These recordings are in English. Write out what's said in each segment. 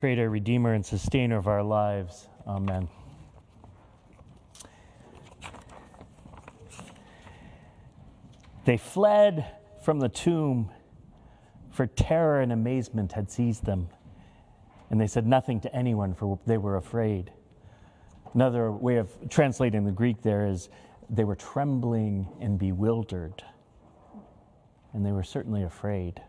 Creator, Redeemer, and Sustainer of our lives. Amen. They fled from the tomb, for terror and amazement had seized them. And they said nothing to anyone, for they were afraid. Another way of translating the Greek there is they were trembling and bewildered. And they were certainly afraid.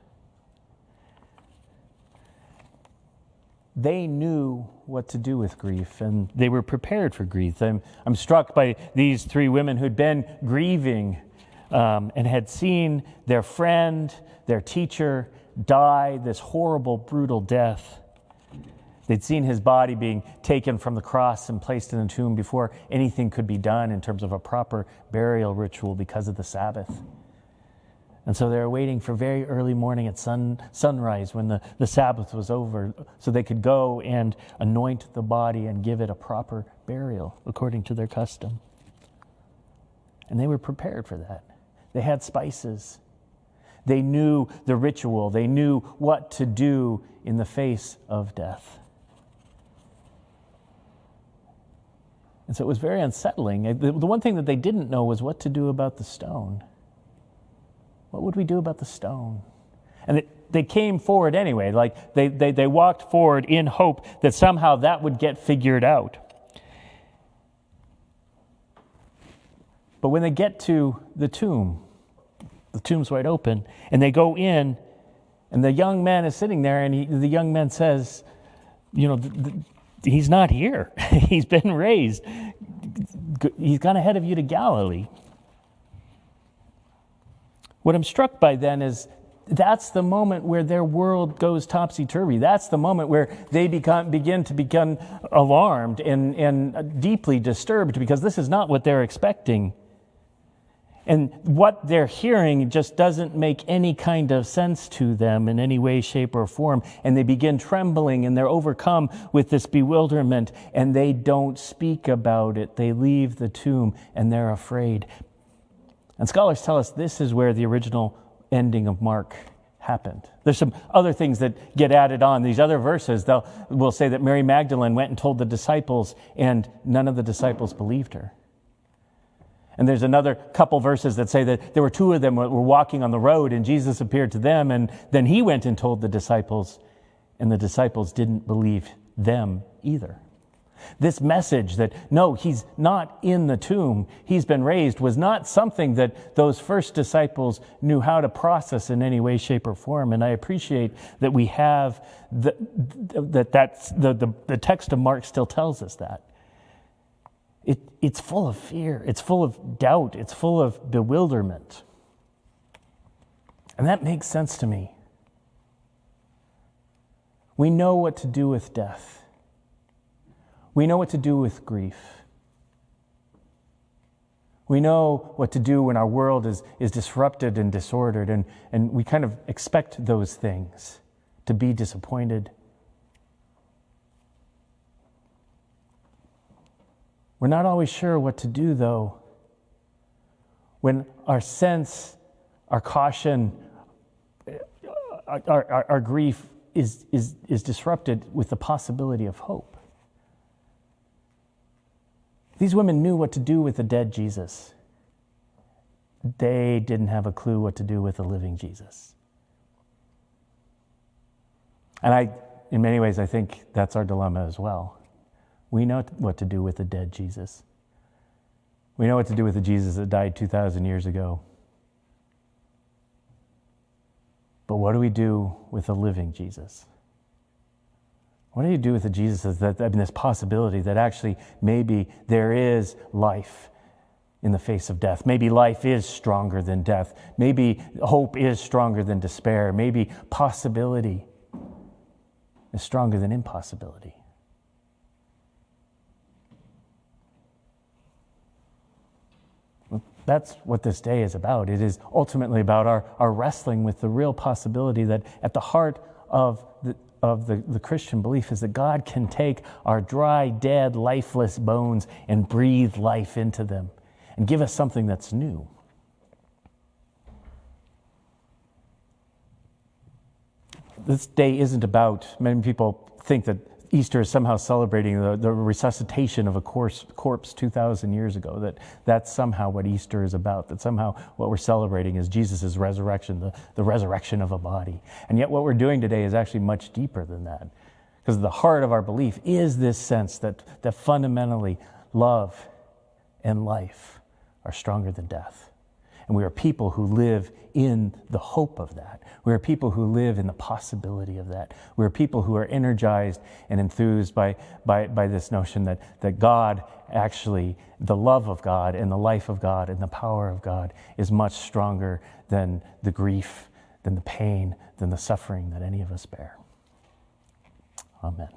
They knew what to do with grief, and they were prepared for grief. I'm struck by these three women who'd been grieving and had seen their friend, their teacher, die this horrible, brutal death. They'd seen his body being taken from the cross and placed in the tomb before anything could be done in terms of a proper burial ritual because of the Sabbath. And so they were waiting for very early morning at sunrise when the Sabbath was over so they could go and anoint the body and give it a proper burial according to their custom. And they were prepared for that. They had spices. They knew the ritual. They knew what to do in the face of death. And so it was very unsettling. The one thing that they didn't know was what to do about the stone. What would we do about the stone? And they came forward anyway. Like they walked forward in hope that somehow that would get figured out. But when they get to the tomb's wide open, and they go in, and the young man is sitting there, and the young man says, he's not here. He's been raised. He's gone ahead of you to Galilee. What I'm struck by then is that's the moment where their world goes topsy-turvy. That's the moment where they begin to become alarmed and deeply disturbed because this is not what they're expecting. And what they're hearing just doesn't make any kind of sense to them in any way, shape, or form. And they begin trembling and they're overcome with this bewilderment and they don't speak about it. They leave the tomb and they're afraid. And scholars tell us this is where the original ending of Mark happened. There's some other things that get added on. These other verses, will say that Mary Magdalene went and told the disciples, and none of the disciples believed her. And there's another couple verses that say that there were two of them who were walking on the road, and Jesus appeared to them, and then he went and told the disciples, and the disciples didn't believe them either. This message that, no, he's not in the tomb, he's been raised, was not something that those first disciples knew how to process in any way, shape, or form. And I appreciate that we have the text of Mark still tells us that. It's full of fear, it's full of doubt, it's full of bewilderment. And that makes sense to me. We know what to do with death. We know what to do with grief. We know what to do when our world is disrupted and disordered, and we kind of expect those things, to be disappointed. We're not always sure what to do, though, when our sense, our caution, our grief is disrupted with the possibility of hope. These women knew what to do with the dead Jesus. They didn't have a clue what to do with the living Jesus. And in many ways, I think that's our dilemma as well. We know what to do with the dead Jesus. We know what to do with the Jesus that died 2,000 years ago. But what do we do with the living Jesus? What do you do with the Jesus this possibility that actually maybe there is life in the face of death? Maybe life is stronger than death. Maybe hope is stronger than despair. Maybe possibility is stronger than impossibility. That's what this day is about. It is ultimately about our wrestling with the real possibility that at the heart of the Christian belief is that God can take our dry, dead, lifeless bones and breathe life into them and give us something that's new. This day isn't about, many people think that Easter is somehow celebrating the resuscitation of a corpse 2,000 years ago, that's somehow what Easter is about, that somehow what we're celebrating is Jesus' resurrection, the resurrection of a body. And yet what we're doing today is actually much deeper than that. Because the heart of our belief is this sense that fundamentally love and life are stronger than death. And we are people who live in the hope of that. We are people who live in the possibility of that. We are people who are energized and enthused by this notion that God actually, the love of God and the life of God and the power of God is much stronger than the grief, than the pain, than the suffering that any of us bear. Amen.